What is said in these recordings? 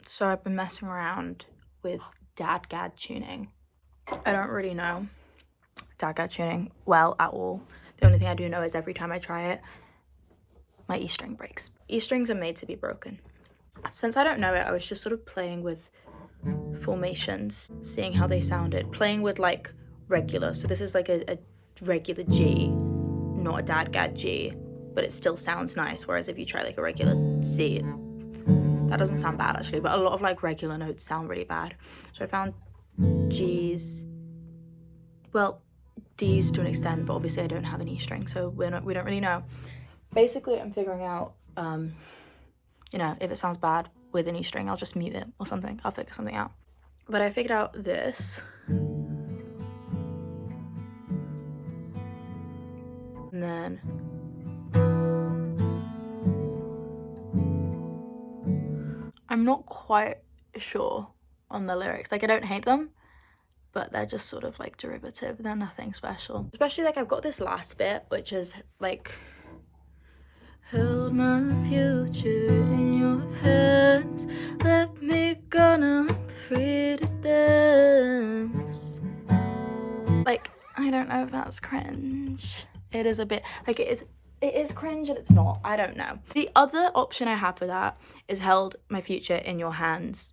So I've been messing around with DADGAD tuning. I don't really know DADGAD tuning well at all. The only thing I do know is every time I try it, my E string breaks. E strings are made to be broken. Since I don't know it, I was just sort of playing with formations, seeing how they sounded, playing with like regular. So this is like a regular G, not a DADGAD G, but it still sounds nice. Whereas if you try like a regular C, that doesn't sound bad actually, but a lot of like regular notes sound really bad. So I found G's, well, D's to an extent, but obviously I don't have an E string, so we don't really know. Basically, I'm figuring out, if it sounds bad with an E string, I'll just mute it or something. I'll figure something out. But I figured out this. And then I'm not quite sure on the lyrics. Like, I don't hate them, but they're just sort of like derivative. They're nothing special. Especially like I've got this last bit, which is like, held my future in your hands, let me go now, I'm free to dance. Like, I don't know if that's cringe. It is a bit, like it is cringe and it's not, I don't know. The other option I have for that is held my future in your hands,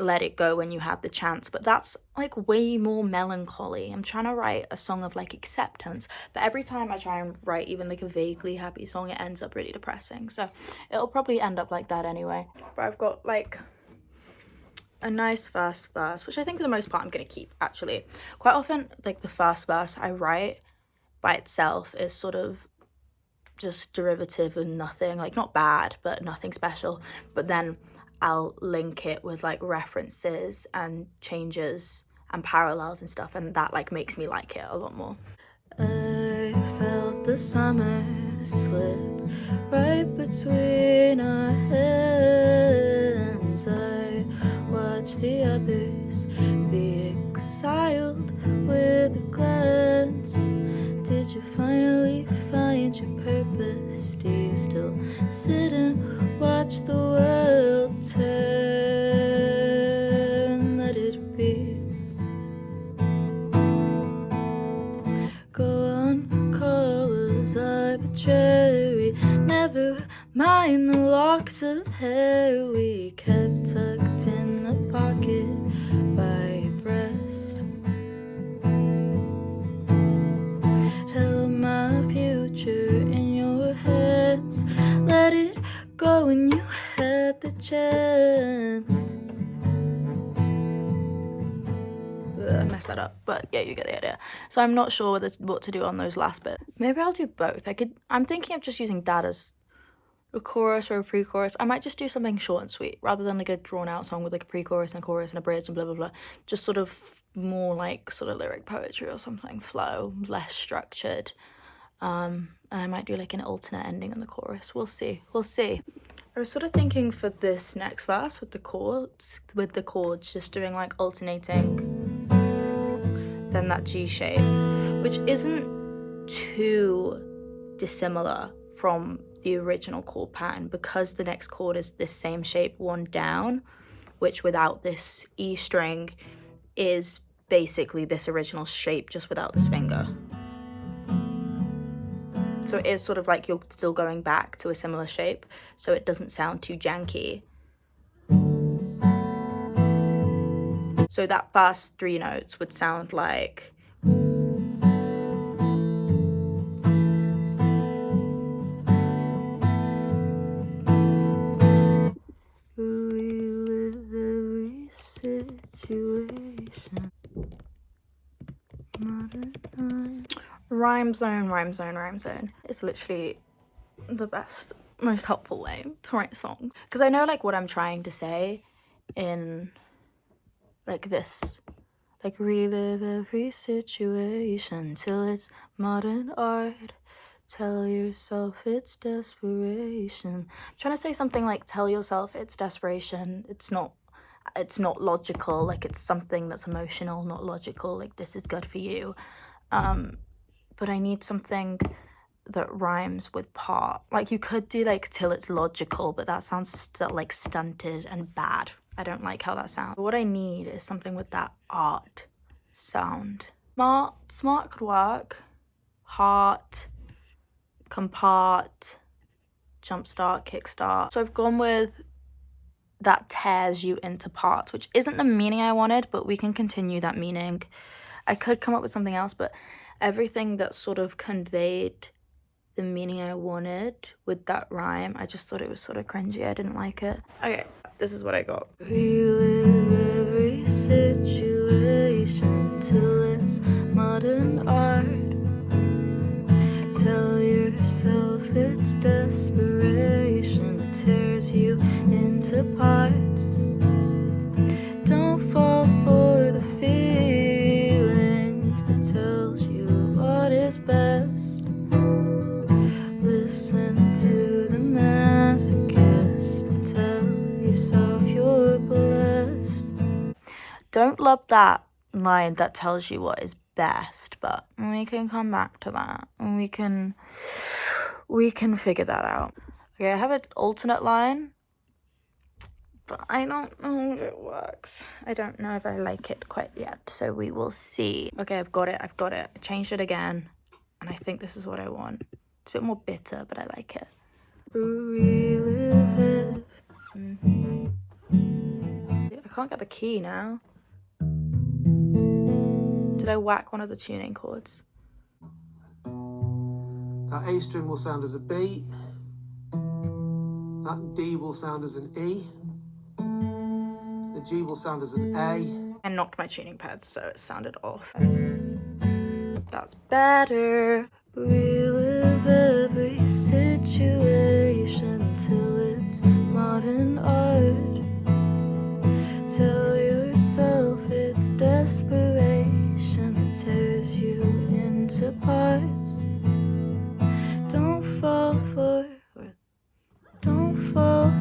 let it go when you have the chance, but that's like way more melancholy. I'm trying to write a song of like acceptance, but every time I try and write even like a vaguely happy song, it ends up really depressing, so it'll probably end up like that anyway. But I've got like a nice first verse, which I think for the most part I'm gonna keep actually. Quite often like the first verse I write by itself is sort of just derivative and nothing, like not bad but nothing special, but then I'll link it with like references and changes and parallels and stuff, and that like makes me like it a lot more. I felt the summer slip right between our hands. I watched the others be exiled with a glance. Did you finally find your purpose? Do you still sit and watch the world turn? Let it be. Go on, call us arbitrary. Never mind the locks of hair we kept tucked in the pocket by your breast. Held my future in your hands, let it go when you had the chance. I messed that up, but yeah, you get the idea. So I'm not sure what to do on those last bits. Maybe I'll do both. I'm thinking of just using that as a chorus or a pre-chorus. I might just do something short and sweet rather than like a drawn out song with like a pre-chorus and a chorus and a bridge and blah blah blah. Just sort of more like sort of lyric poetry or something, flow, less structured. And I might do like an alternate ending on the chorus. We'll see. I was sort of thinking for this next verse with the chords, just doing like alternating, then that G shape, which isn't too dissimilar from the original chord pattern, because the next chord is this same shape, one down, which without this E string is basically this original shape just without this finger. So it is sort of like you're still going back to a similar shape, so it doesn't sound too janky. So that first 3 notes would sound like relive every situation. Rhyme zone. It's literally the best, most helpful way to write songs. Because I know like what I'm trying to say in like this. Like relive every situation till it's modern art. Tell yourself it's desperation. I'm trying to say something like tell yourself it's desperation. It's not logical, like it's something that's emotional, not logical, like this is good for you. But I need something that rhymes with part. Like you could do like till it's logical, but that sounds still like stunted and bad. I don't like how that sounds. What I need is something with that art sound. Smart could work. Heart, compart, jumpstart, kickstart. So I've gone with that tears you into parts, which isn't the meaning I wanted, but we can continue that meaning. I could come up with something else, but everything that sort of conveyed the meaning I wanted with that rhyme, I just thought it was sort of cringy. I didn't like it. Okay, this is what I got. Relive every situation till it's modern art. Tell yourself it's desperation that tears you into parts. Don't fall for the feelings that tells you what is best. Listen to the masochist and tell yourself you're blessed. Don't love that line that tells you what is best, but we can come back to that and we can figure that out. Okay, I have an alternate line, but I don't know if it works. I don't know if I like it quite yet, so we will see. Okay, I've got it. I changed it again, and I think this is what I want. It's a bit more bitter, but I like it. Relive it. I can't get the key now. Did I whack one of the tuning chords? That A string will sound as a B. That D will sound as an E. The G will sound as an A. I knocked my tuning pad, so it sounded off. That's better. Relive every situation till it's modern art. Tell yourself it's desperation that tears you into parts. Don't fall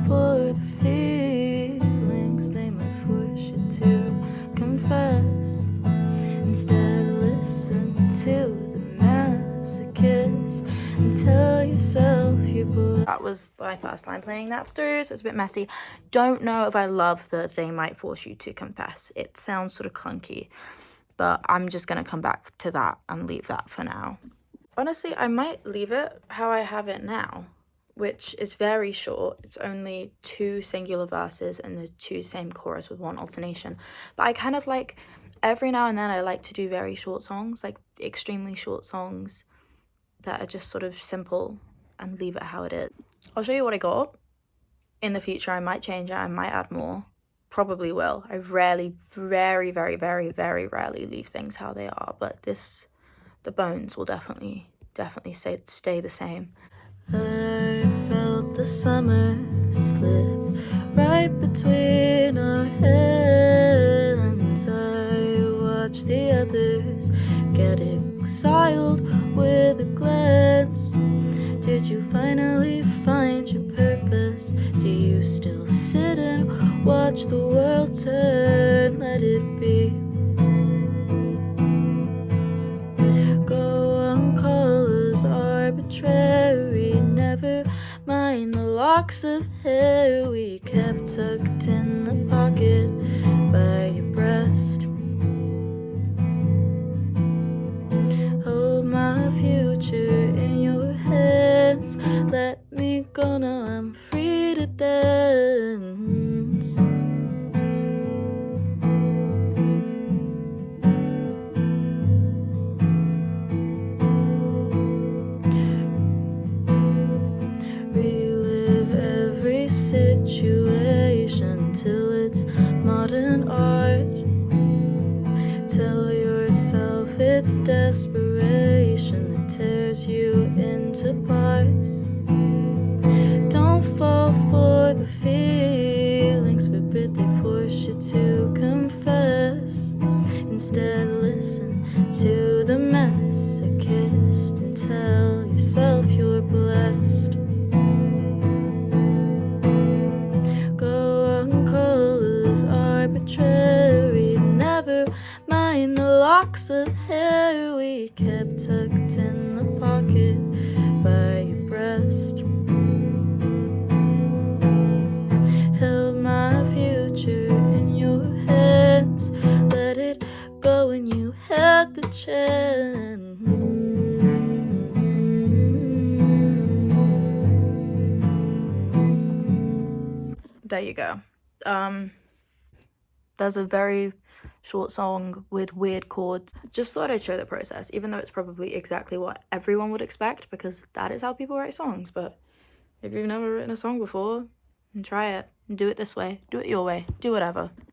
for the feelings they might force you to confess. Instead, listen to the masochist and tell yourself you're blessed. That was my first time playing that through, so it's a bit messy. Don't know if I love the they might force you to confess. It sounds sort of clunky, but I'm just gonna come back to that and leave that for now. Honestly, I might leave it how I have it now, which is very short. It's only 2 singular verses and the 2 same chorus with 1 alternation. But I kind of like, every now and then I like to do very short songs, like extremely short songs that are just sort of simple, and leave it how it is. I'll show you what I got. In the future, I might change it, I might add more. Probably will. I rarely, very, very, very, very rarely leave things how they are, but the bones will definitely stay the same. I felt the summer slip right between our hands. I watched the others get exiled with a glance. Did you finally find your purpose? Do you still sit and watch the world turn? Let it be. Go on, colors arbitrary. Never mind the locks of hair we kept tucked in the pocket by your breast. Hold my future in your hands. Let me go now, I'm free to dance. Relive every situation till it's modern art. Tell yourself it's desperation that tears you into parts. Don't fall for the feelings, but they force you to confess. Instead, listen to the masochist and tell yourself you're blessed. Go on, colors arbitrary. Never mind the locks of hair we kept tucked in the pocket by your breast. Held my future there you go. There's a very short song with weird chords. Just thought I'd show the process, even though it's probably exactly what everyone would expect, because that is how people write songs. But if you've never written a song before, try it. Do it this way. Do it your way. Do whatever.